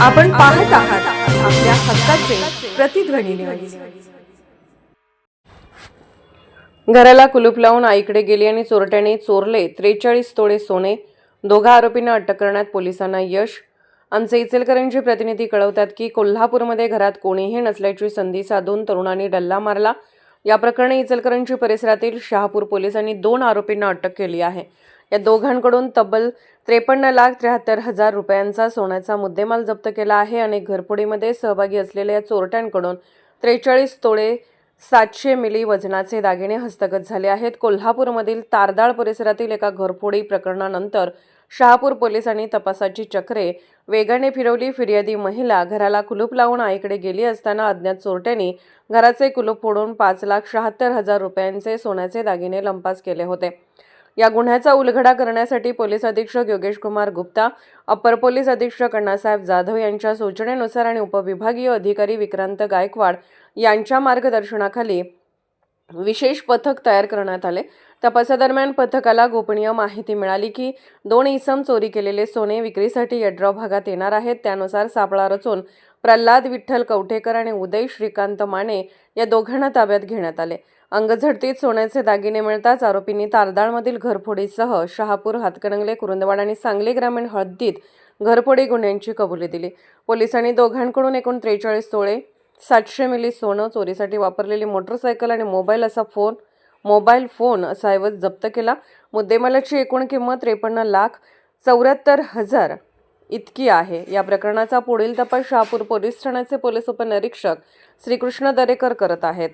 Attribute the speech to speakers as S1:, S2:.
S1: आपण पाहत आहात आपल्या हक्काचे प्रतिध्वनी न्यूज.
S2: घराला कुलूप लावून आईकडे गेली आणि चोरट्याने चोरले 43 तोळे सोने. दोघा आरोपींना अटक करण्यात पोलिसांना यश. आमचे इचलकरंजी प्रतिनिधी कळवतात की कोल्हापूरमध्ये घरात कोणीही नसल्याची संधी साधून तरुणांनी डल्ला मारला. या प्रकरणी इचलकरंजी परिसरातील शहापूर पोलिसांनी 2 आरोपींना अटक केली आहे. या दोघांकडून तब्बल 53,73,000 रुपयांचा सोन्याचा मुद्देमाल जप्त केला आहे. अनेक घरफोडीमध्ये सहभागी असलेल्या या चोरट्यांकडून 43 तोळे 700 मिली वजनाचे दागिने हस्तगत झाले आहेत. कोल्हापूरमधील तारदाळ परिसरातील एका घरफोडी प्रकरणानंतर शहापूर पोलिसांनी तपासाची चक्रे वेगाने फिरवली. फिर्यादी महिला घराला कुलूप लावून आईकडे गेली असताना अज्ञात चोरट्यांनी घराचे कुलूप फोडून 5,76,000 रुपयांचे सोन्याचे दागिने लंपास केले होते. या गुन्ह्याचा उलगडा करण्यासाठी पोलीस अधीक्षक योगेश कुमार गुप्ता, अप्पर पोलीस अधीक्षक अण्णासाहेब जाधव यांच्या सूचनेनुसार आणि उपविभागीय अधिकारी विक्रांत गायकवाड यांच्या मार्गदर्शनाखाली विशेष पथक तयार करण्यात आले. तपासादरम्यान पथकाला गोपनीय माहिती मिळाली की 2 इसम चोरी केलेले सोने विक्रीसाठी यड्राव भागात येणार आहेत. त्यानुसार सापळा रचून प्रल्हाद विठ्ठल कवठेकर आणि उदय श्रीकांत माने या दोघांना ताब्यात घेण्यात आले. अंगझडतीत सोन्याचे दागिने मिळताच आरोपींनी तारदाळमधील घरफोडीसह शहापूर, हातकणंगले, कुरुंदवाड आणि सांगली ग्रामीण हद्दीत घरफोडी गुन्ह्यांची कबुली दिली. पोलिसांनी दोघांकडून एकूण 43 तोळे 700 मिली सोनं, चोरीसाठी वापरलेली मोटरसायकल आणि मोबाईल फोन असा ऐवज जप्त केला. मुद्देमालाची एकूण किंमत 53,74,000 इतकी आहे. या प्रकरणाचा पुढील तपास शहापूर पोलीस ठाण्याचे पोलीस उपनिरीक्षक श्रीकृष्ण दरेकर करत आहेत.